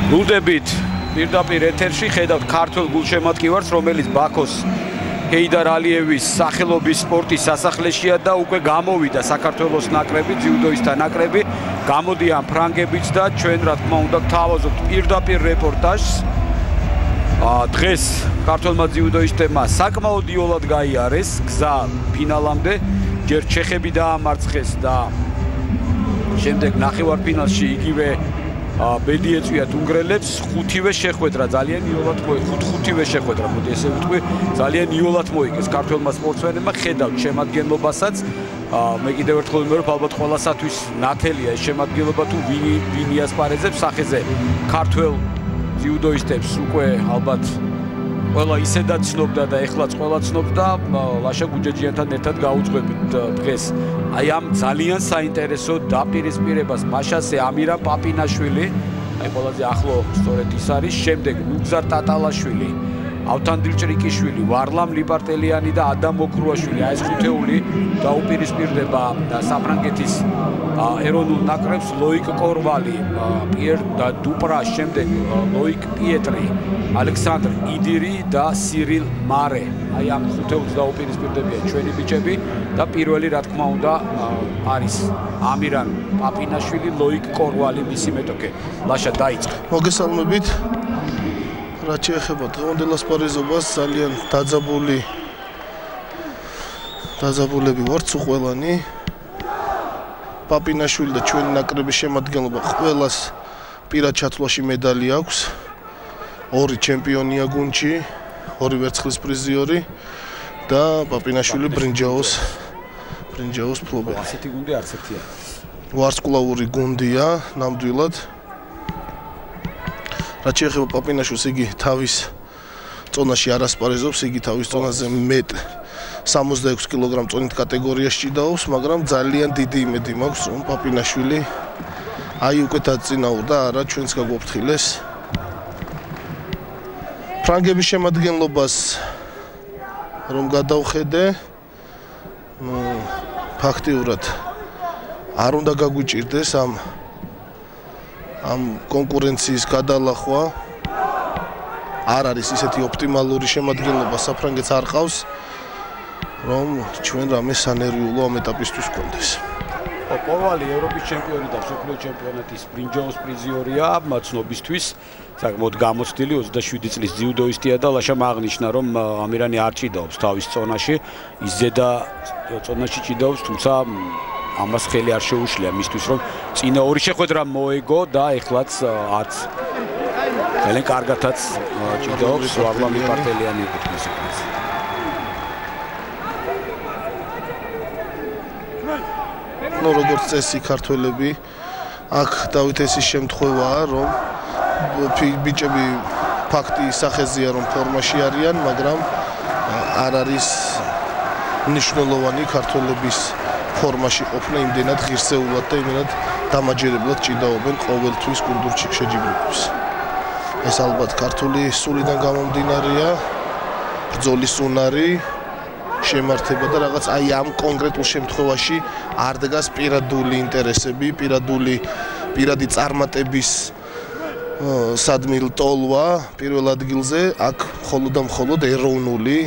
გულდებით პირდაპირ ეთერში ხედავთ ქართულ გულშემატკივარს, რომელიც ბაქოს ჰეიდარ ალიევის სახელობის სპორტის სასახლეშია და უკვე გამოვიდა საქართველოს ნაკრები, ძიუდოისტთა ნაკრები. გამოდიან ფრანგებიც და ჩვენ რა თქმა უნდა გთავაზობთ პირდაპირ რეპორტაჟს. დღეს ქართველმა ძიუდოისტებმა საკმაოდ იოლად გაიარეს გზა ფინალამდე. ჯერ ჩეხები დაამარცხეს და შემდეგ ნახევარფინალში იგივე ბედი ეწვიათ უნგრელებს, ხუთივე შეხვედრა ძალიან იოლად მოიგეს, ხუთივე შეხვედრა, მოდი ესე ვიტყვი, ძალიან იოლად მოიგეს ქართველმა სპორტსმენებმა, ხედავთ შემადგენლობასაც. მე კიდევ ერთხელ ვიმეორებ, ალბათ ყველასათვის ნათელია ეს შემადგენლობა თუ ვინ იასპარეზებს სახეზე ქართველ ძიუდოისტებს უკვე ალბათ ყველა ისედაც ცნობდა და ეხლაც ყველა ცნობს და ლაშა გუჯეჯიანთან ერთად გაუძღვებით დღეს აი ამ ძალიან საინტერესო დაპირისპირებას მაშასე ამირან პაპინაშვილი, აი ყველაზე ახლო სწორედ ის არის, შემდეგ ნუგზარ ტატალაშვილი, ავთან დილჭრიკიშვილი, ვარლამ ლიპარტელიანი და ადამ ოქრუაშვილი, აი ეს ხუთეული დაუპირისპირდება საფრანგეთის ეროვნულ ნაკრებს, ლოიკ კორვალი, პიერ დუპრა, შემდეგ ლოიკ პიეტრი, ალექსანდრ იდირი და სირილ მარე. აი ამ ხუთეულს დაუპირისპირდებიან ჩვენი ბიჭები და პირველი რა თქმა უნდა არის ამირან პაპინაშვილი, ლოიკ კორვალი, მისი მეტოქე. ლაშა დაიწყე. მოგესალმებით. რაც შეეხება დღევანდელ ასპარეზობას, ძალიან დაძაბულები ვართ უყველანი. პაპინაშვილი და ჩვენი ნაკრების შემადგენლობა ყველას პირად ჩათვლაში медаლი აქვს. ორი ჩემპიონია გუნდში, ორი ვერცხლის პრიზიორი და პაპინაშვილი ბრინჯაოს ფლობელი. ასეთი გუნდი არც ერთია. ვარსკვლავური გუნდია, ნამდვილად. რაც შეეხება პაპინაშვილს, იგი თავის წონაში არ ასპარეზობს, იგი თავის წონაზე მეტ 66 კილოგრამ წონით კატეგორიაში ჭიდაობს, მაგრამ ძალიან დიდი იმედი მაქვს, რომ პაპინაშვილი აი უკვე დაწინაურდა, არა ჩვენც გაგვაფრთხილეს. ფრანგების შემადგენლობას რომ გადავხედე, ფაქტიურად არ უნდა გაგვიჭირდეს ამ კონკურენციის გადალახვა. არ არის ისეთი ოპტიმალური შემადგენლობა საფრანგეთს არ ყავს, რომ ჩვენ რამე სანერვიულო ამ ეტაპისთვის გქონდეს. კორვალი ევროპის ჩემპიონი და მსოფლიო ჩემპიონატის ბრინჯაოს პრიზიორია, მაცნობისთვის საკმაოდ გამოცდილი 27 წლის ძიუდოისტია და ლაშამ აღნიშნა, რომ ამირანი არ ჭიდაობს თავის წონაში, ის ზედა წონაში ჭიდაობს, თუმცა ამას ხელი არ შეუშლია მისთვის, რომ წინა ორი შეხვედრა მოეგო და ეხლაც არც ძალიან კარგათაც ჭიდაობს, ვარლამ ლიპარტელიანი ეკუთვნის ეს. ნუ როგორც წესი ქართველები, აქ დავით ესის შემთხვევაა, რომ ბიჭები ფაქტი სახეზია, რომ ფორმაში არიან, მაგრამ არ არის მნიშვნელოვანი ქართველების ფორმაში ყოფნა იმდენად ღირსეულად და იმდენად დამაჯერებლად ჭიდაობენ ყოველთვის კულტურში შეჯიბრებებს. ეს ალბათ ქართული სულიდან გამომდინარეა, ბრძოლის უნარი, შემართება და რაღაც აი ამ კონკრეტულ შემთხვევაში არ დგას პირადული ინტერესები, პირადი წარმატების სადმილ ტოლვა პირველ ადგილზე, აქ მხოლოდ და მხოლოდ ეროვნული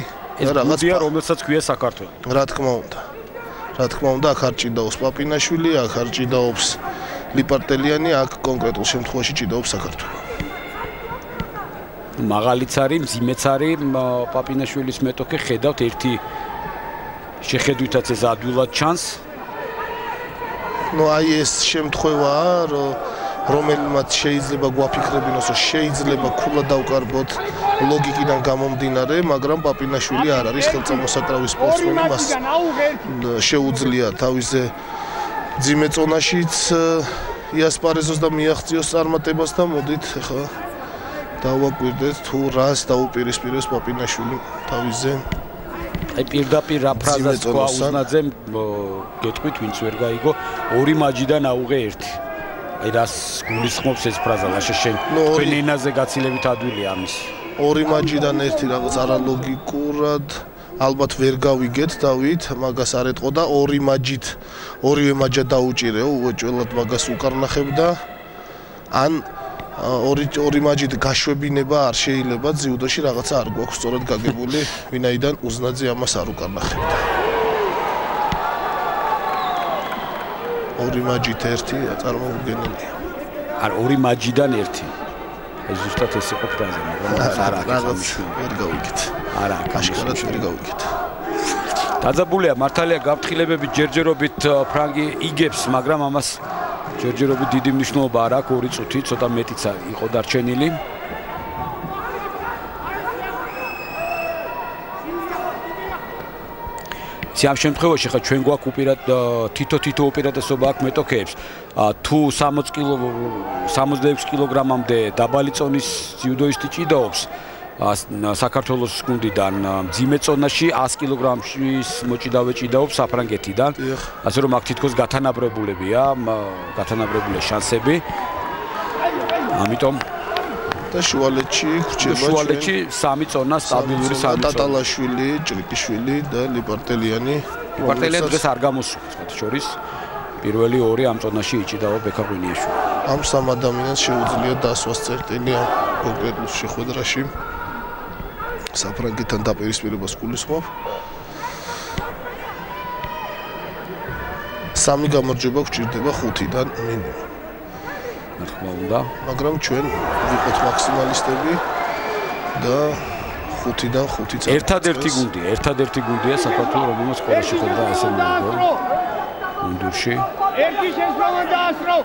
და რაღაცა რომელსაც ქვია საქართველო. რა თქმა უნდა, აქ არ ჭიდაობს პაპინაშვილი, აქ არ ჭიდაობს ლიპარტელიანი, აქ კონკრეტულ შემთხვევაში ჭიდაობს საქართველო. მაღალიც არის, მძიმეც არის პაპინაშვილის მეტოქე, ხედავთ ერთი შეხედვითაც ეს ადვილად ჩანს. ნუ აი ეს შემთხვევაა, რომელმაც შეიძლება გვაფიქრებინოს, რომ შეიძლება ქულა დავკარბოთ ლოგიკიდან გამომდინარე, მაგრამ პაპინაშვილი არ არის ხელწამოსაკრავი სპორტსმენი, მას შეუძლია თავზე ძიმე წონაშიც იასპარეზოს და მიაღწიოს წარმატებას და მოდით ახლა დავაკვირდეთ თუ რას დაუპირისპირებს პაპინაშვილი თავზე. აი პირდაპირ რა ფრაზას თქვა უზნაძემ, გეტყვით ვინც ვერ გაიგო, ორი მაჯიდან აუღე ერთი. აი რას გულისხმობს ეს ფრაზა, ლაშა შენ თქვენ ენაზე გაცილებით ადვილია ამის. ორი მაჯიდან ერთი რაღაც არალოგიკურად ალბათ ვერ გავიგეთ დავით, მაგას არ ეტყო და ორი მაჯით ორივე მაჯა დაუჭირეო, უეჭველად მაგას უკარნახებდა. ან ორი მაჯით გაშვებინება არ შეიძლება ძიუდოში რაღაცა არ გვაქვს სწორად გაგებული ვინაიდან უზნაძე ამას არ უკარნახებდა ორი მაჯით ერთი წარმოუდგენელია არ ორი მაჯიდან ერთი ეს ზუსტად ეს იყო ფრაზა მაგრამ არ აქვს ვერ გავიგეთ არა აშკარად ვერ გავიგეთ დაძაბულია მართალია გაფრთხილებებით ჯერჯერობით ფრანგი იგებს მაგრამ ამას ჯერჯერობით დიდი მნიშვნელობა არ აქვს ორი წუთი ცოტა მეტიც იყო დარჩენილი ამ შემთხვევაში ხა ჩვენ გვაქვს უპირატ თითო უპირატესობა აქვს მეტოქეებს თუ 66 კილოგრამამდე დაბალი წონის ძიუდოისტი ჭიდაობს საქართველოს გუნდიდან მძიმე წონაში 100 კილოგრამშის მოჭიდავე ჭიდაობს საფრანგეთიდან ასე რომ აქ თითქოს გათანაბრებულებია შანსები ამიტომ და შუალედში ხრჩება შუალედში 3 წონა სტაბილური 3 წონა ტატალაშვილი, ჭრიკიშვილი და ლიპარტელიანი დღეს არ გამოსულა მათ შორის პირველი ორი ამ წონაში იჭიდაო ბექა ღვინიაშვილი ამ სამ ადამიანს შეუძლია დასვას წერტილი ამ კონკრეტულ შეხვედრაში საფრანგეთთან დაპირისპირებას გულისხმობ სამი გამარჯვება გვჭირდება 5-დან მინიმუმ თქმა უნდა მაგრამ ჩვენ ვიყოთ მაქსიმალისტები და 5-დან 5 წელი ერთადერთი გუნდია საქართველოს რომელსაც ყველა შეხვედრა ესე მოიგო უნდურში ერთი შესვლა დაასრულო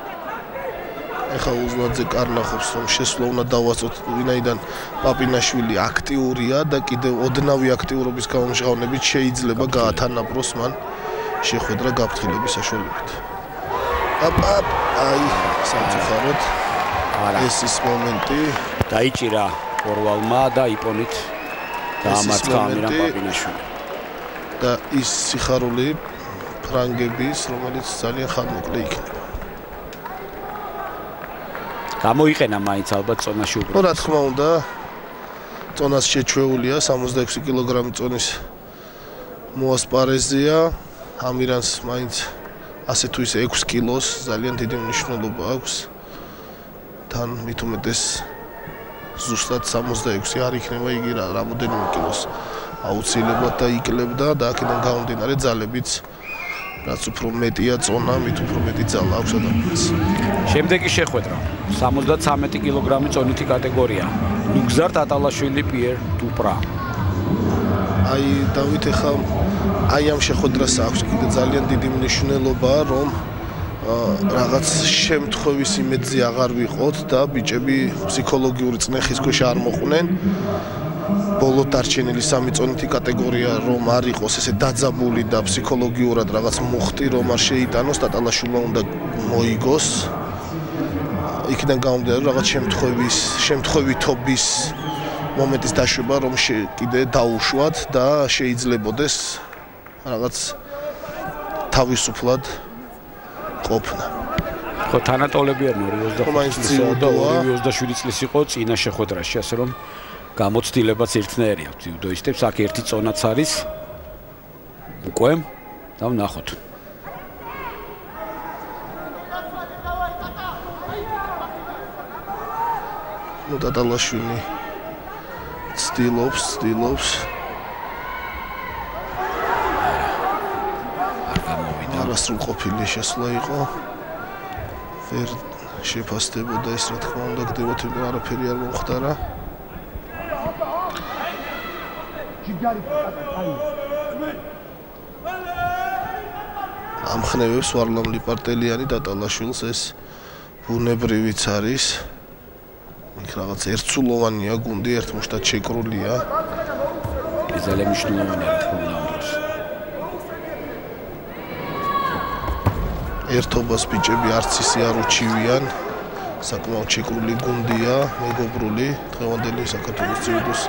ეხა უზნაძე კარნახობს რომ შესვლა უნდა დავასწოთ ვინაიდან პაპინაშვილი აქტიურია და კიდევ ოდნავი აქტიურობის გამომჟღავნებით შეიძლება გაათანაბროს მან შეხვედრა გაფრთხილების საშუალებით აი სამწუხაროდ ეს ის მომენტი დაიჭირა ორვალმა და იპონით დაამარცხა ამირან პაპინაშვილი და ის სიხარული ფრანგების რომელიც ძალიან ხანმოკლე იქნება გამოიყენა მაინც ალბათ წონაში უფრო რა თქმა უნდა წონას შეჩვეულია 66 კილოგრამი წონის მოასპარეზია ამირანს მაინც ასე თუ ისე 6 კილოს ძალიან დიდი მნიშვნელობა აქვს თან მით უმეტეს ზუსტად 66 არ იქნება იგი რამოდენიმე კილოს აუცილებლად დაიკლებდა და აქედან გამომდინარე ძალებიც რაც უფრო მეტია წონა მით უფრო მეტი ძალა აქვს ადამიანს შემდეგი შეხვედრა 73 კილოგრამი წონითი კატეგორია ნუგზარ ტატალაშვილი პიერ დუპრა აი დავით ეხა აი ამ შეხვედრას აქვს კიდე ძალიან დიდი მნიშვნელობა რომ რაღაც შემთხვევის იმედზე აღარ ვიყოთ და ბიჭები ფსიქოლოგიური წნეხის ქვეშ არ მოყვნენ ბოლო დარჩენილი 3 წონითი კატეგორია რომ არ იყოს ესე დაძაბული და ფსიქოლოგიურად რაღაც მუხტი რომ არ შეიტანოს ტატალაშვილმა უნდა მოიგოს იქიდან გამომდინარე რაღაც შემთხვევითობის მომენტის დაშვება რომ კიდე დაუშვათ და შეიძლებოდეს რაღაც თავისუფლად ყოფნა ხო თანატოლები არ 27 წლის იყო წინა შეხვედრაში ასე რომ გამოცდილებაც ერთნაირი აქვს ძიუდოისტებს აქ ერთი წონაც არის უკვე და ვნახოთ ნუ ტატალაშვილი ცდილობს არასრულყოფილი შესვლა იყო ვერ შეფასდებოდა ეს რა თქმა უნდა გდებოთი არაფერი არ მომხდარა ამხნევებს ვარლამ ლიპარტელიანი ტატალაშვილს ეს ბუნებრივიც არის იქ რაღაც ერთსულოვანია გუნდი ერთმუშტად შეკრულია ეს ძალიან მნიშვნელოვანია თქმა უნდა ერთობას ბიჭები არც ისე არ უჩივიან საკმაოდ შეკრული გუნდია მეგობრული დღევანდელი საქართველოს ძიუდოს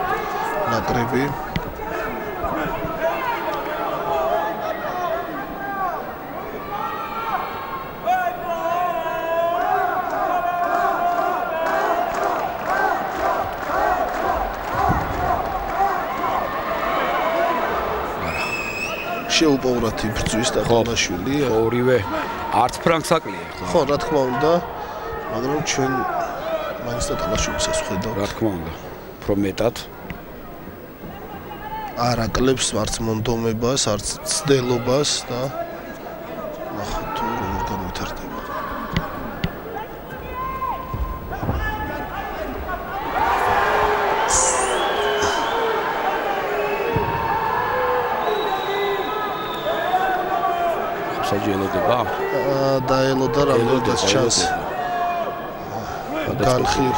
ნაკრები შეუპოვრათ იბრძვის ტატალაშვილი ორივე არც ფრანგს აკლია ხო რა თქმა უნდა მაგრამ ჩვენ მაინც და ტალაშვილისაც ვხედავ. რა თქმა უნდა. უფრო მეტად არ აკლებს არც მონდომებას, არც ცდელობას და ნახოთ თუ როგორ განვითარდება. საჯელოდება? დაელოდა რამდენადაც ჩანს. განხილ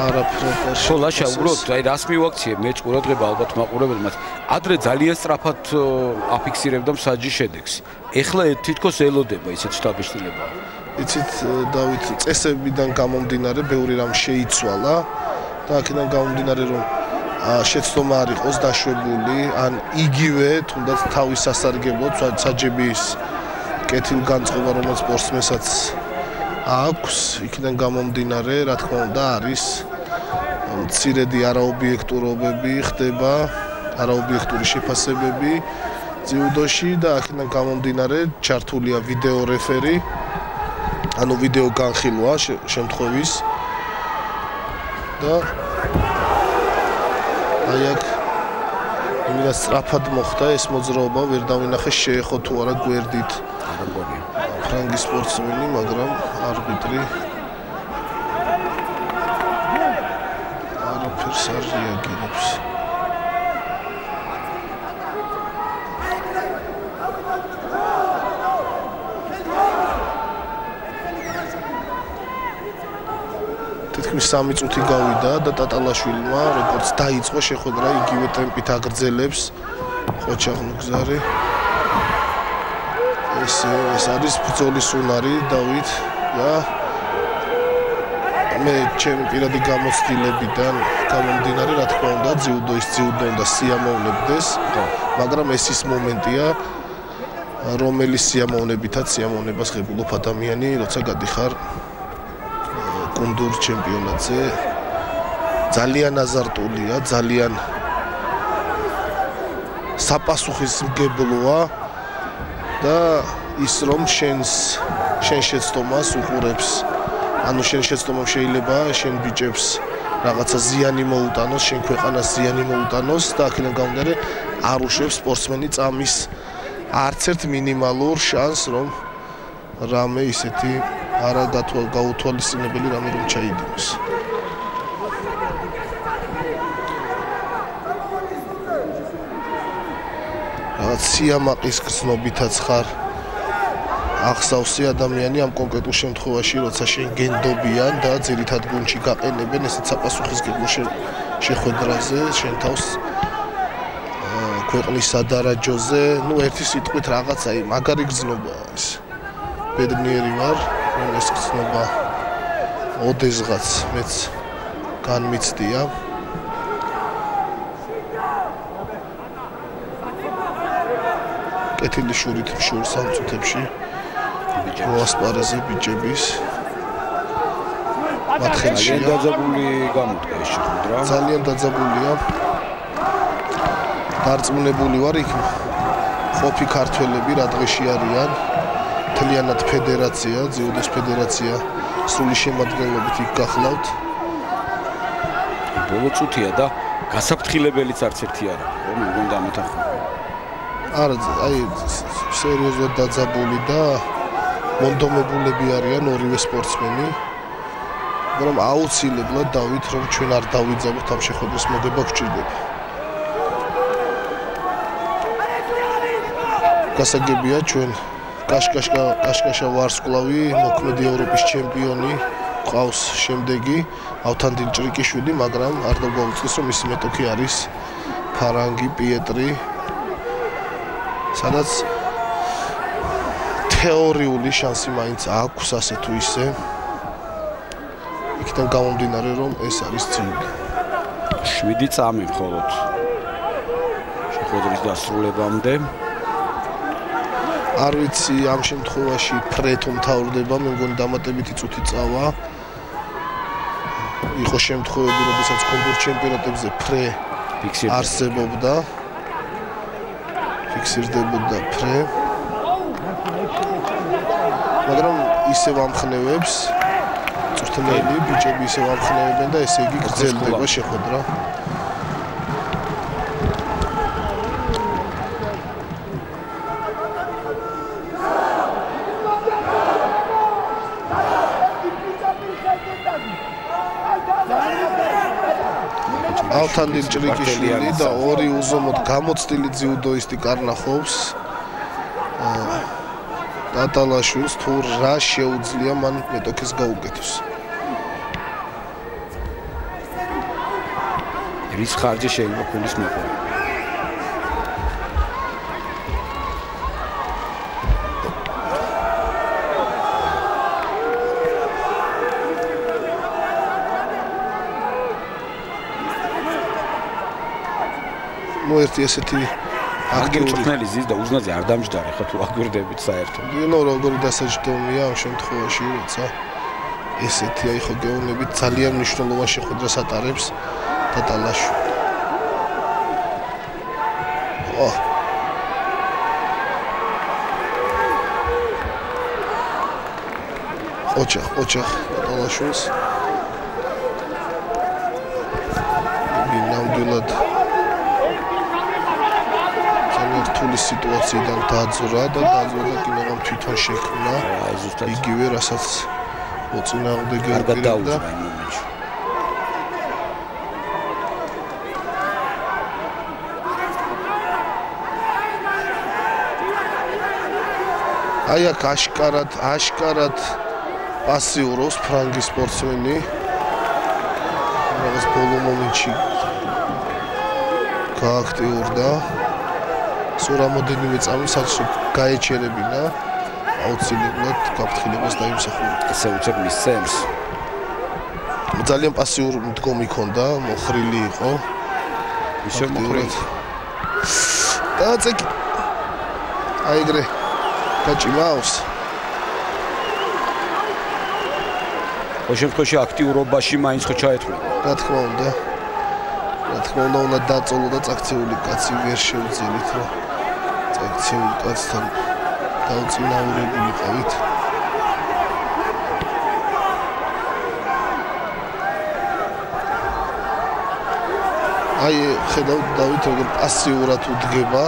არაფერი. სოლაშა უბრალოდ აი რას მივაქციე მე ყურადღება ალბათ მაყურებელმაც. ადრე ძალიან სწრაფად აფიქსირებდა მსაჯი შედეგს. ეხლა თითქოს ელოდება ისეთ შტაბიშტილება. იცით დავით წესებიდან გამომდინარე ბევრი რამ შეიცვალა და აქედან გამომდინარე რომ შეცდომა არ იყოს დაშვებული ან იგივე თუნდაც თავის სასარგებლოდ საჯების კეთილგანწყობა რომელიც სპორტსმენსაც აქვს იქიდან გამომდინარე რა თქმა უნდა არის მცირედი არაობიექტურობები ხდება არაობიექტური შეფასებები ძიუდოში და აქედან გამომდინარე ჩართულია ვიდეო რეფერი ანუ ვიდეო განხილვა შემთხვევის და აი აქ იმას სწრაფად მოხდა ეს მოძრაობა ვერ დავინახე შეეხო თუ არა გვერდით არ მგონია ფრანგი სპორტსმენი მაგრამ არბიტრი არაფერს არ რეაგირებს თითქმის 3 წუთი გავიდა და ტატალაშვილმა როგორც დაიწყო შეხვედრა იგივე ტემპით აგრძელებს ხოჩაღნუგზარი ეს არის ბრძოლის უნარი დავით და მე ჩემი პირადი გამოცდილებიდან გამომდინარე რა თქმა უნდა ძიუდოის ძიუდო უნდა სიამოვნებდეს მაგრამ ეს ის მომენტია რომელიც სიამოვნებითაც სიამოვნებას ღებულობ ადამიანი როცა გადიხარ გუნდურ ჩემპიონატზე ძალიან აზარტულია, ძალიან საპასუხისმგებლოა და ის რომ შენ შეცდომას უყურებს. ანუ შენ შეცდომამ შეიძლება შენ ბიჭებს რაღაცა ზიანი მოუტანოს, შენ ქვეყანას ზიანი მოუტანოს და აქედან გამომდინარე არ უშვებს სპორტსმენი წამის არც ერთ მინიმალურ შანსს რომ რამე ისეთი არა გაუთვალისწინებელი რამე რომ ჩაიდინოს. რაღაც სიამაყის გრძნობითაც ხარ ახსავსი ადამიანი ამ კონკრეტულ შემთხვევაში, როცა შენ გენდობიან და ძირითად გუნდში გაყენებენ ესეთ საპასუხისმგებლო შეხვედრაზე, შენ თავს ქვეყნის სადარაჯოზე, ну ერთი სიტყვით რაღაც აი მაგარი გრძნობაა ეს. ბედნიერი ვარ ეს გრძნობა ოდესღაც მეც განმიცდია კეთილი შურით შურ სამწუთებში მოასპარეზე ბიჭების მათ ხელშია დაძაბული გამოდგა ეს შეხვედრა ძალიან დაძაბულია დარწმუნებული ვარ იქ ყოფი ქართველები რა დღეში არიან მთლიანად ფედერაცია, ძიუდოს ფედერაცია სრული შემადგენლობით იქ გახლავთ. ბოლო წუთია და გასაფრთხილებელიც არც ერთი არ არის, რომ უნდა ამეთახო. არა, აი სერიოზულად დაძაბული და მონდომებულები არიან ორივე სპორტსმენი. მაგრამ აუცილებლად დავით რომ ჩვენ არ დავიძაბოთ ამ შეხვედრის მოგება გვჭირდება. გასაგებია ჩვენ კაშკაშა ვარსკვლავი, მოქმედი ევროპის ჩემპიონი, ყავს შემდეგი ავთან დილჭრიკიშვილი, მაგრამ არ დაგვაუწყდეს რომ მისი მეტოქი არის ფარანგი პიეტრი, სადაც თეორიული შანსი მაინც აქვს ასე თუ ისე. იქიდან გამომდინარე რომ ეს არის ძიუდო. 7 წამი მხოლოდ შეხვედრის დასრულებამდე. არ ვიცი ამ შემთხვევაში ფრეთო მთავრდება, მე მგონი დამატებითი წუთი წავა. იყო შემთხვევები, როდესაც გუნდურ ჩემპიონატებზე ფრე არსებობდა. ფიქსირდებოდა ფრე. მაგრამ ისევ ამხნევებს წვრთნელი ბიჭები ისევ ამხნევებენ და ესე იგი გრძელდება შეხვედრა. ალთანდილ ჭრიკიშვილი და ორი უზომოდ გამოცდილი ძიუდოისტი კარნახობს. დატალაშვილს თუ რა შეუძლია მან მეტოქეს გაუკეთოს. რის ხარჯი შეიძლება ქულის მოპოვება. ერთი ესეთი აქტიური წვრთნელი ზის და უზნაძე არ დამჯდარი ხო თუ აგვირდებით საერთოდ. ნუ როგორი დასაჯდომია ამ შემთხვევაში, როცა ესეთი აი ხო გეუბნებით ძალიან მნიშვნელოვან შეხვედრას ატარებს დატალაშვილი. ოჩახ დატალაშვილს. ნამდვილად რთული სიტუაციიდან დაძვრა და კინოღამ თვითონ შექმნა იგივე რასაც მოწინააღმდეგე პირებდა. აი აქ აშკარად პასიურობს ფრანგი სპორტსმენი. რაღაც ბოლო მომენტში გააქტიურდა. სურამოდენივე წამი საჭირო გაეჩერებინა აუცილებლად გაფრთხილებას დაიმსახურა. ესე უცებ მისცემს. ძალიან პასიური მდგომი ჰქონდა, მოხრილი იყო. ისე მოხრილი. დააწეკი. აიგრე. გაჭიმავს. ხო შემთხვევაში აქტიურობაში მაინც ხო ჩაეთვლება. რა თქმა უნდა. უნდა დაწოლო და წაქცეული კაცი ვერ შეუძლიათ რა. წაქცეული კაცთან დაუწინაურებულიყავით. აი ხედავთ დავით როგორ პასიურად უდგება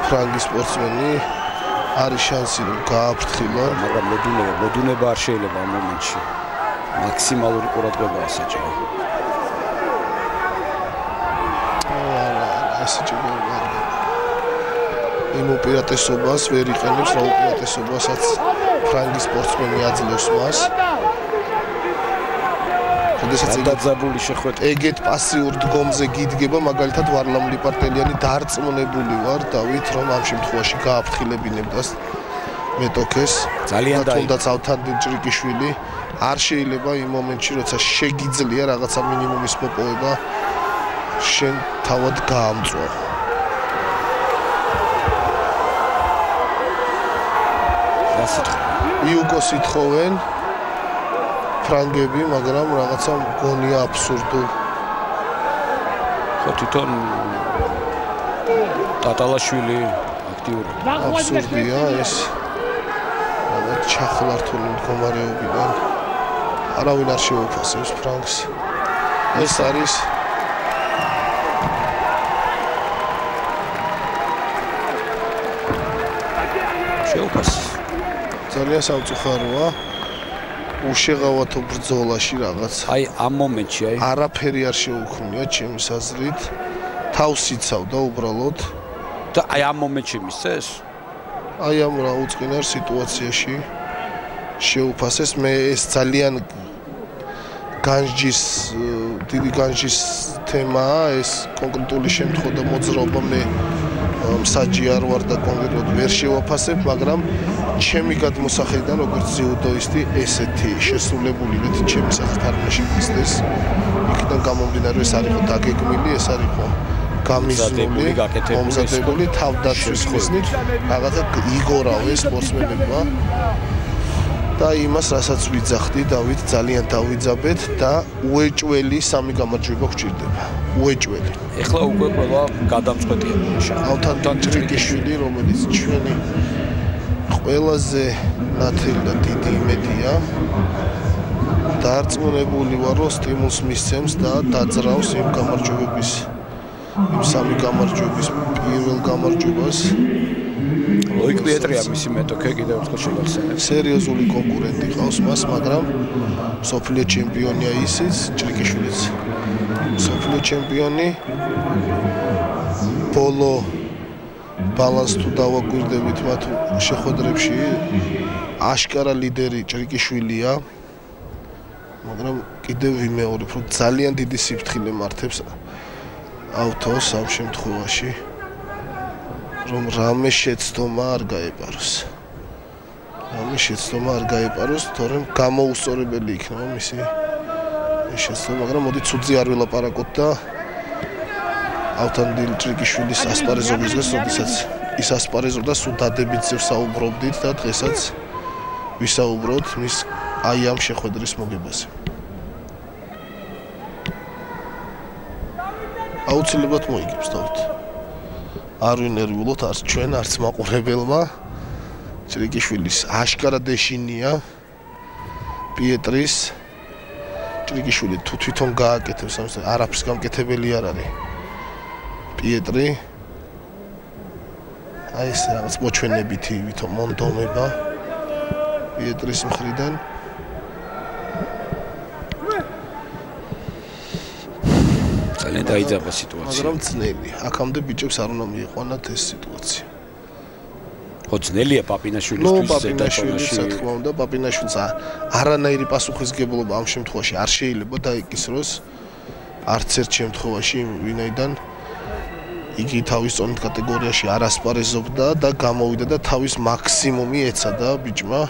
ფრანგი სპორტსმენი. არის შანსი რომ გააფრთხილონ, მაგრამ მოდუნება არ შეიძლება ამ მომენტში. მაქსიმალური ყურადღებაა საჭირო. იმ უპირატესობას ვერ იყენებს, რა უპირატესობასაც ფრანგი სპორტსმენი აძლევს მას. როდესაც დაძაბული შეხვედრა ეგეთ პასიურ დგომზე გიდგება, მაგალითად ვარლამ ლიპარტელიანი დარწმუნებული ვარ დავით, რომ ამ შემთხვევაში გააფრთხილებინებდა მეტოქეს. ძალიან თუნდაც ალთანდილ ჭრიკიშვილი არ შეიძლება იმ მომენტში, როცა შეგიძლია რაღაცა მინიმუმის მოპოვება, შენ თავად გაამწვა. იუგოს ითხოვენ ფრანგები, მაგრამ რაღაცა მგონია აბსურდულ. ხო თვითონ დატალაშვილი აქტიური. აბსურდია ეს. რაღაც ჩახლართული მდგომარეობიდან არავინ არ შეუფასებს ფრანგს. ეს არის შეუფასებს. ძალიან სამწუხაროა. უშეღავათო ბრძოლაში რაღაც. აი ამ მომენტში არაფერი არ შეუქმნია ჩემს აზრით. თავს იცავდა უბრალოდ და აი ამ მომენტში მისცეს. აი ამ რა უწყინარ სიტუაციაში შეუფასეს. მე ეს ძალიან დიდი განჯის თემაა, ეს კონკრეტული შემთხვევა და მოძრაობა მე მსაჯი არ ვარ და კონკრეტულად ვერ შევაფასებ, მაგრამ ჩემი გადმოსახედიდან როგორც ძიუდოისტი ესეთი შესრულებული ვეთ ჩემს აზრით არ უნდა შეგვიძლეს. იქიდან გამომდინარე ეს არ იყო დაგეგმილი, ეს არ იყო გამიზრული, მომზადებული თავდაცვის ხიზნით, რაღაცა იგორავეს სპორტსმენებმა. და იმას რასაც ვიძახდი დავით ძალიან დავიძაბეთ და უეჭველი სამი გამარჯვება გვჭირდება. უეჭველი. ეხლა უკვე ყველა გადამწყვეტია. ალთანდილ ჭრიკიშვილი, რომელიც ჩვენი ყველაზე ნათელი და დიდი იმედია. დარწმუნებული ვარ, რომ სტიმულს მისცემს და დაძრავს იმ გამარჯვებების, იმ სამი გამარჯვების პირველ გამარჯვებას. ლოიკ პიეტრია მისი მეტოქე კიდევ ერთხელ შეგახსენებ. სერიოზული კონკურენტი ყავს მას, მაგრამ სოფლიო ჩემპიონია ისიც, ჭრიკიშვილიც. სოფლიო ჩემპიონი ბოლო ბალანს თუ დავაგვირდებით მათ შეხვედრებში, აშკარა ლიდერი ჭრიკიშვილია. მაგრამ კიდევ ვიმეორებ, რომ ძალიან დიდი სიფრთხილე მართებს ავთოს ამ შემთხვევაში, რომ რამე შეცდომა არ გაეპაროს. თორემ გამოუსწორებელი იქნება მისი შეცდომა, მაგრამ მოდი ცუძი არ ვილაპარაკოთ და ავთან დილჭრიკიშვილის ასპარეზობის დღეს, როდესაც ის ასპარეზობდა, სულ დადებითზე საუბრობდით და დღესაც ვისაუბროთ მის აი ამ შეხვედრის მოგებაზე. აუცილებლად მოიგებს დავით. არ ვინერვიულოთ არც ჩვენ, არც მაყურებელმა. ჭრიკიშვილის აშკარა დეშინია პიეტრის. ჭრიკიშვილი თუ თვითონ გააკეთებს ამას, არაფერს გამკეთებელი არ არის. პიეტრი აი ეს რაღაც მოჩვენებითი ვითომ მონდომება პიეტრის მხრიდან. ძალიან დაიძაბა სიტუაცია. მაგრამ ძნელი. აქამდე ბიჭებს არ უნდა მიიყვანათ ეს სიტუაცია. ხო ძნელია პაპინაშვილისთვის პაპინაშვილის რა თქმა უნდა, პაპინაშვილს არანაირი პასუხისმგებლობა ამ შემთხვევაში არ შეიძლება დაიკისროს არც ერთ შემთხვევაში, ვინაიდან იგი თავის წონით კატეგორიაში არ ასპარეზობდა და გამოვიდა და თავის მაქსიმუმი ეცადა ბიჭმა,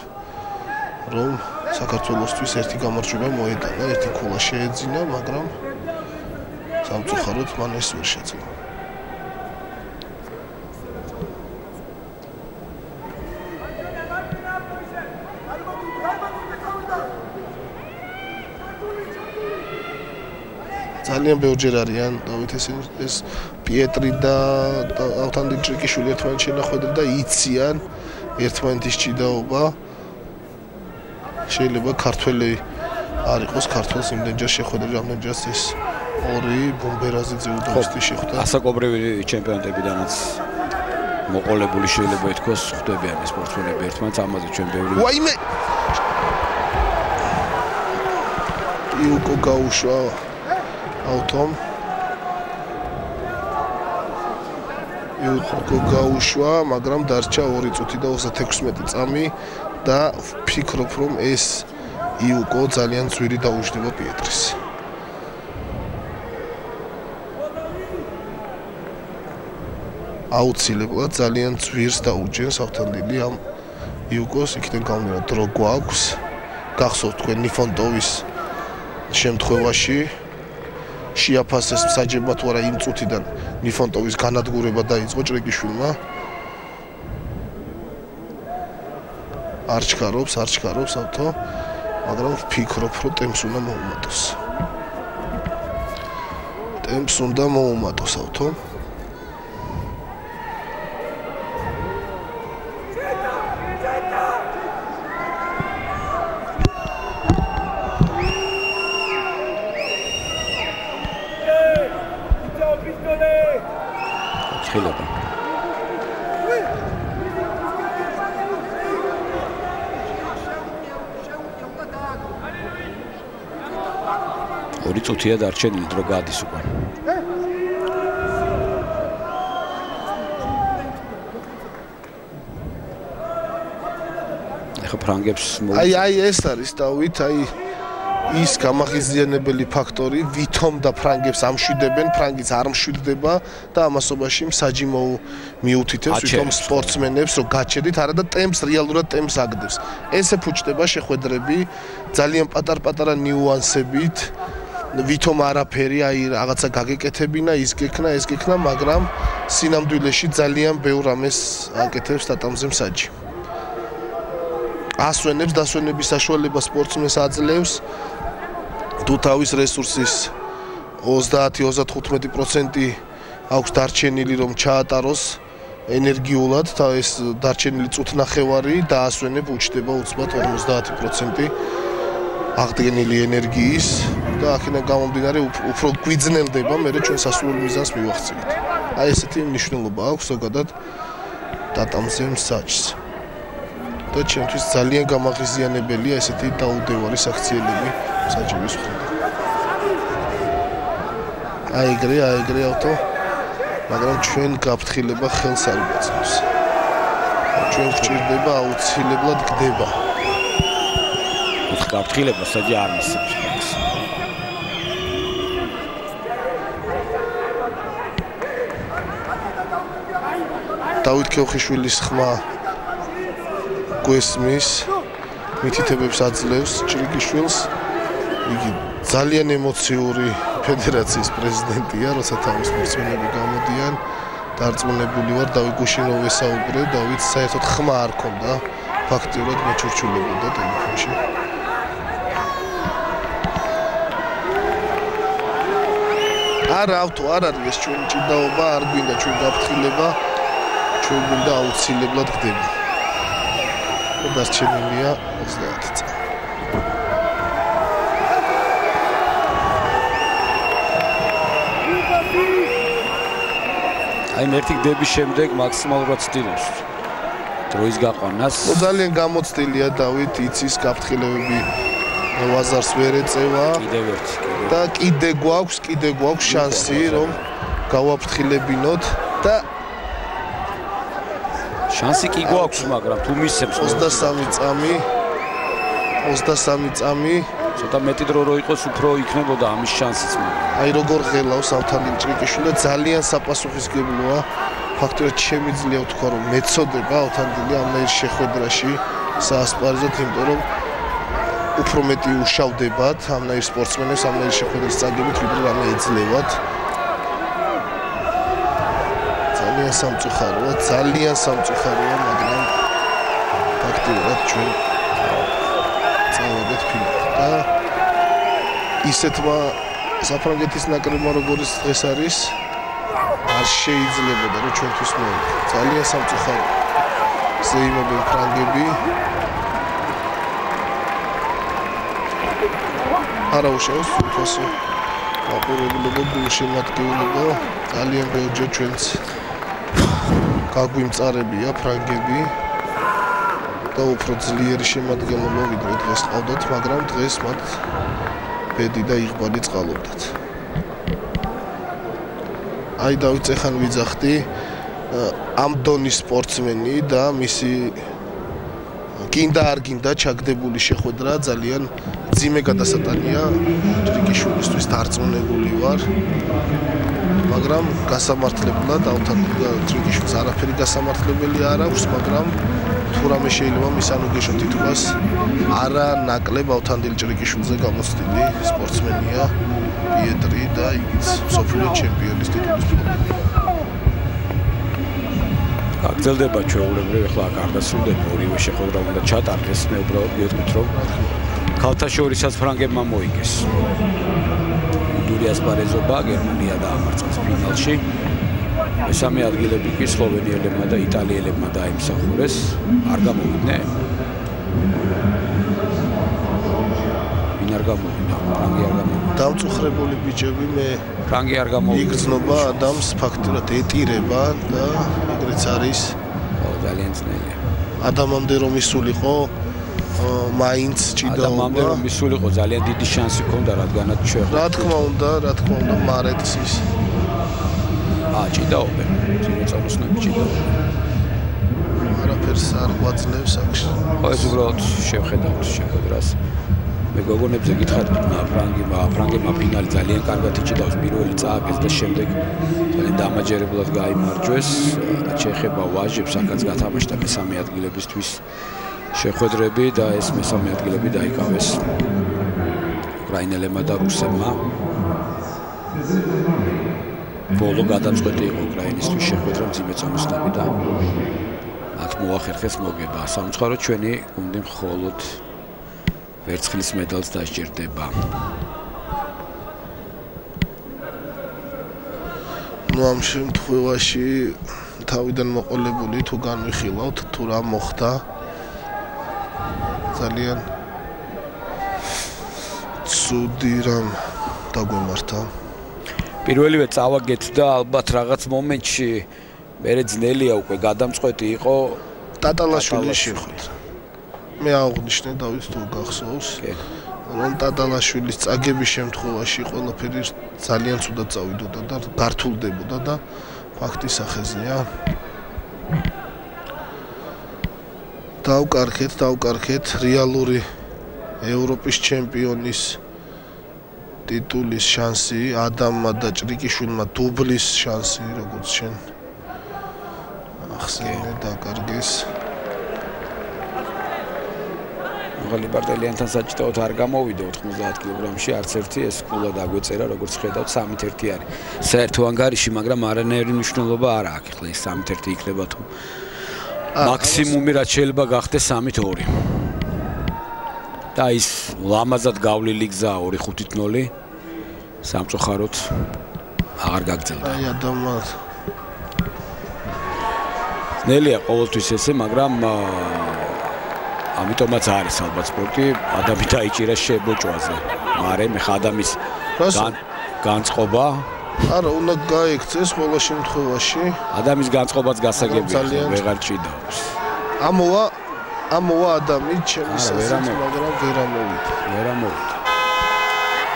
რომ საქართველოსთვის ერთი გამარჯვება მოეტანა, ერთი ქულა შეეძინა, მაგრამ სამწუხაროდ მან ეს ვერ შეძლო. ძალიან ბევრჯერ არიან დავით ეს პიეტრი და ავთან დილჭრიკიშვილი ერთმანეთს შენახვედრა და იციან ერთმანეთის ჭიდაობა. შეიძლება ქართველი არ იყოს ქართველს იმდენჯერ შეხვედრა, რამდენჯერაც ეს ორი ბომბერაზე ძიუდოისტი შეხვდა. ასაკობრივი ჩემპიონატებიდანაც მოყოლებული შეიძლება ითქვას, ხვდებიან ეს სპორტსმენები ერთმანეთს, ამაზე ჩვენ ბევრი ვაიმე იუკო გაუშვა ავტომ იუკო გაუშვა, მაგრამ დარჩა 2 წუთი და 36 წამი და ვფიქრობ, რომ ეს იუკო ძალიან ძვირი დაუჯდება პიეტრის. აუცილებლად ძალიან ძვირს დაუჯენს ავთანდილი ამ იუკოს, იქიდან გამომდინარე დრო გვაქვს. გახსოვთ თქვენ ნიფონტოვის შემთხვევაში შეაფასეს მსაჯებმა თუ არა იმ წუთიდან ნიფონტოვის განადგურება დაიწყო ჭრიკიშვილმა. არ ჩქარობს ავთო, მაგრამ ვფიქრობ, რომ ტემპს უნდა მოუმატოს ავთო. ხილება. ორი წუთია დარჩენილი, დრო გადის უკვე. ეხა ფრანგებს აი ეს არის დავით, ის გამაღიზიანებელი ფაქტორი, ვითომ და ფრანგებს ამშვიდებენ, ფრანგიც არ მშვიდდება და ამასობაში მსაჯი მიუთითებს ვითომ სპორტსმენებს, რომ გაჩედით, არა და ტემპს რეალურად ტემპს აგდებს. ესე ფუჭდება შეხვედრები ძალიან პატარ-პატარა ნიუანსებით, ვითომ არაფერი, რაღაცა გაგეკეთებინა, ის გექნა, მაგრამ სინამდვილეში ძალიან ბევრ ამას აკეთებს ტატამზე მსაჯი. ასვენებს დასვენების საშუალება სპორტსმენს აძლევს თუ თავის რესურსის 30-35% აქვს დარჩენილი რომ ჩაატაროს ენერგიულად და ეს დარჩენილი წუთნახევარი დაასვენებ უჩდება უცბად 50% აღდგენილი ენერგიის და აქედან გამომდინარე უფრო გვიძნელდება მე ჩვენ სასურველ მიზანს მივახცევით. აი ესეთი მნიშვნელობა აქვს ზოგადად დატამზე მსაჯს. და ჩემთვის ძალიან გამაღიზიანებელია ესეთი დაუდევარი საქციელები მსაჯების მხრიდან. აი ეგრე ავტო მაგრამ ჩვენ გაფრთხილება ხელს არ გვაწევს. ჩვენ გვჭირდება აუცილებლად გდება. გაფრთხილება საჯი არ მისცემს ხელს. დავით ქეუხიშვილის ხმა გვესმის, მითითებებს აძლევს ჭრიკიშვილს. იგი ძალიან ემოციური ფედერაციის პრეზიდენტია, როცა თავის მსმენელები გამოდიან, დარწმუნებული ვარ დავით გუშინოვ ესაუბრე, დავით საერთოდ ხმა არ ქონდა, ფაქტიურად მეჩურჩულებოდა ტელეფონში. არა ავტო არ არის ეს ჩვენი ჭიდაობა, არ გვინდა ჩვენ გაფრთხილება, ჩვენ გვინდა აუცილებლად გდება. დასჩენილია 30 წელი. აი ერთი გდების შემდეგ მაქსიმალურად ცდილობს დროის გაყვანას. ძალიან გამოცდილია დავით, იცის გაფრთხილებები ვაზარს ვერ ეწევა. კიდევ ერთი. და კიდე გვაქვს შანსი რომ გავაფრთხილებინოთ და შანსი კი გვაქვს, მაგრამ თუ მისცემს 23 წამი ცოტა მეტი დრო რო იყოს, უფრო იქნებოდა ამის შანსიც. აი როგორ ღელავს ავთანდილ ჭრიკიშვილი და ძალიან საპასუხისმგებლოა. ფაქტობრივად შემიძლია ვთქვა, რომ მეწოდება ავთანდილი ამერიკის შეხვედრაში საასპარეზოდ, იმიტომ რომ უფრო მეტი უშავდებათ ამნაირ სპორტსმენებს ამერიკის შეხვედრის წაგებით, ვიდრე რამე ეძლევათ. ძალიან სამწუხაროა, მაგრამ ფაქტობრივად ჩვენ წავედით ფილმად და ისეთმა საფრანგეთის ნაკრებმა როგორც დღეს არის არ შეიძლებოდა რომ ჩვენთვის მოიგო. ძალიან სამწუხაროა. ზეიმობენ ფრანგები. არა უშავს თვითონ აპურებულობა გულშემატკივრობა ძალიან ბევრჯერ ჩვენც გაგვიმწარებია ფრანგები და უფრო ძლიერი შემადგენლობა ვიდრე დღეს ყავდათ, მაგრამ დღეს მათ ბედი და იღბალი წყალობდათ. აი დავით ეხან ვიძახდი ამ დონის სპორტსმენი და მისი გინდა არ გინდა ჩაგდებული შეხვედრა ძალიან ძიმე გადასატანია ჭრიკიშვილისთვის დარწმუნებული ვარ. მაგრამ გასამართლებლად ავთანდილ ჭრიკიშვილს არაფერი გასამართლებელი არ აქვს, მაგრამ თუ რამე შეიძლება მისანუ გეშო თითქოს არა ნაკლებ ავთანდილ ჭრიკიშვილზე გამოცდილი სპორტსმენია პიეტრი და იგიც მსოფლიო ჩემპიონის ტიტულის მფლობელი. გაგრძელდება ჩვეულებრივ ახლა აქ არ დასრულდება ორივე შეხვედრა უნდა ჩატარდეს. მე უბრალოდ გეტყვით რომ ქალთა შორისაც ფრანგებმა მოიგეს. ასპარეზობა გერმანია დაამარცხეს ფინალში. მესამე ადგილები კი სლოვენიელებმა და იტალიელებმა დაიმსახურეს. არ გამოვიდნენ? ვინ არ გამოვიდა? ფრანგი არ გამოვიდა. დამწუხრებული ბიჭები მე ფრანგი არ გამოვიდა. იგრძნობა ადამიანს ფაქტურად ეტირება და ეგრეც არის. ძალიან ძნელია. ადამიანამდე რომ ისულიყო მაინც ჭიდაობა. ადამიანამდე რომ ისულიყო ძალიან დიდი შანსი ჰქონდა, რადგანაც ჩვენ რა თქმა უნდა, მარეთს ის. ჭიდაობენ. წინაწარმოსნები ჭიდაობენ. არაფერს არ გვაძლევს აქში. ხო, ეს უბრალოდ შევხედავთ შეხვედრას. მე გოგონებზე გითხარით, ფრანგებმა ფინალი ძალიან კარგად იჭიდავს, პირველი წააგეს და შემდეგ ძალიან დამაჯერებლად გაიმარჯვეს. შეეხება ვაჟებს, აქაც გათამაშდა მესამე ადგილებისთვის შეხვედრები და ეს მესამე ადგილები დაიკავეს უკრაინელებმა და რუსებმა. ბოლო გადაწყვეტი იყო უკრაინისთვის შეხვედრა მძიმე წონასწორები და აქ მოახერხეს მოგება. სამწუხაროდ ჩვენი გუნდი მხოლოდ ვერცხლის მედალს დასჯერდება. ნუ ამ შემთხვევაში თავიდან მოყოლებული თუ განვიხილავთ თუ რა მოხდა ძალიან ცუდი რამ დაგვემართა პირველივე წავაგეთ და ალბათ რაღაც მომენტში მერე ძნელია უკვე გადამწყვეტი იყო ტატალაშვილის შეხვედრა მე აღვნიშნე დავით თუ გახსოვს რომ ტატალაშვილის წაგების შემთხვევაში ყველაფერი ძალიან ცუდად წავიდოდა და გართულდებოდა და ფაქტის ახეზია დავკარგეთ რეალური ევროპის ჩემპიონის ტიტულის შანსი ადამმა და ჭრიკიშვილმა დუბლის შანსი როგორც შენ ახსენე დაკარგეს მაღალი ბარტელიანთან საჭიტაოდ არ გამოვიდა 90 კილოგრამში არც ერთი ეს კულა დაგვეწერა როგორც ხედავთ 3-1 არის საერთო ანგარიში მაგრამ არანაირი მნიშვნელობა არ აქვს ახლა ეს 3-1 იქნება თუ მაქსიმუმი რაც შეიძლება გახდეს 3-2 და ის ლამაზად გავლილი გზა 2-5-0 სამწუხაროდ აღარ გაგრძელდა აი ადამმა ნელია ყოველთვის ესე მაგრამ ამიტომაც არის ალბათ სპორტი ადამი დაიჭირა შებოჭვაზე მაგრამ მე ხადამის განწყობა არა უნდა გაიქცეს ყველა შემთხვევაში ადამის განწყობაც გასაგებია ვეღარ ჭიდავს ამოვა ადამი ჩემი სასწრაფო მაგრამ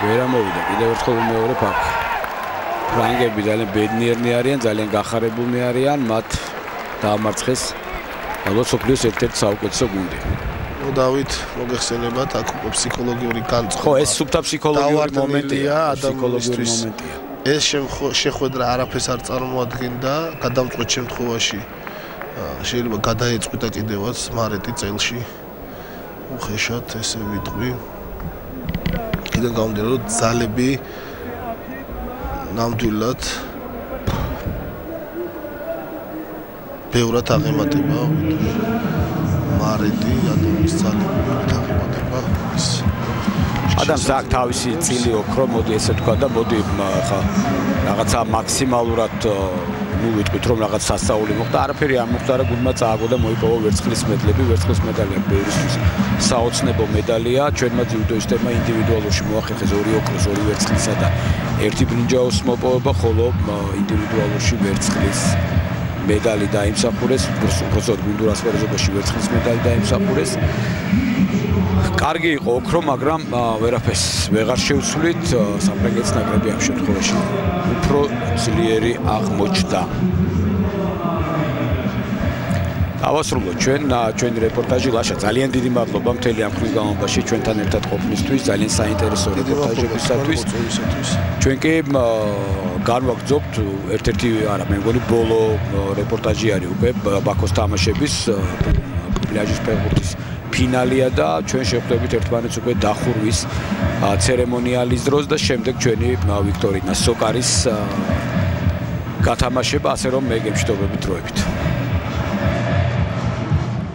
ვერ ამოვიდა კიდევ ერთხელ მეორე ფაქტი ფრანგები ძალიან ბედნიერნი არიან ძალიან გახარებულნი არიან მათ დაამარცხეს ალბათ სოფლიოს ერთ-ერთი საუკეთესო გუნდი დავით მოგეხსენებათ აქ უკვე ფსიქოლოგიური განწყობა ხო ეს სუფთა ფსიქოლოგიური მომენტია ადამიანისთვის ეს შეხვედრა არაფერს არ წარმოადგენდა გადამწყვეტ შემთხვევაში შეიძლება გადაეწყვიტა კიდევაც მარეტი წელში უხეშად ესე ვიტყვი კიდევ გამომდინარე რომ ძალები ნამდვილად ბევრად აღემატება მარეტი ადამიანის ძალები ბევრად აღემატება ის ადამიანს აქვს თავისი წილი ოქრო მოდი ესე თქვა და მოდი ხა რაღაცა მაქსიმალურად ნუ ვიტყვით რომ რაღაც სასწაული მოხდა არაფერი არ მოხდა რა გუნდმა წააგო და მოიპოვა ვერცხლის მედლები ვერცხლის მედალია ბევრისთვის საოცნებო მედალია ჩვენმა ძიუდოისტებმა ინდივიდუალურში მოახერხეს 2 ოქროს 2 ვერცხლისა და 1 ბრინჯაოს მოპოვება ხოლო ინდივიდუალურში ვერცხლის медали დაიმსახურეს, უბრალოდ გუნდურ ასპარეზობაში ვერცხლის медали დაიმსახურეს. კარგი იყო ოქრო, მაგრამ ვერაფერს ვეღარ შევცვლით, საფრანგეთის ნაკრები ამ შემთხვევაში უფრო ძლიერი აღმოჩნდა. ავასრულოთ ჩვენი რეპორტაჟი ლაშა ძალიან დიდი მადლობა მთელი ამ ხნის განმავლობაში ჩვენთან ერთად ყოფნისთვის ძალიან საინტერესო რეპორტაჟებისათვის ჩვენ კი განვაგრძობთ ერთ-ერთი არა მე მგონი ბოლო რეპორტაჟი არის უკვე ბაქოს თამაშების პლაჟის ფეხბურთის ფინალია და ჩვენ შევხვდებით ერთმანეთს უკვე დახურვის ცერემონიალის დროს და შემდეგ ჩვენი ვიქტორინა სოკარის გათამაშება ასე რომ მე გემშვიდობებით დროებით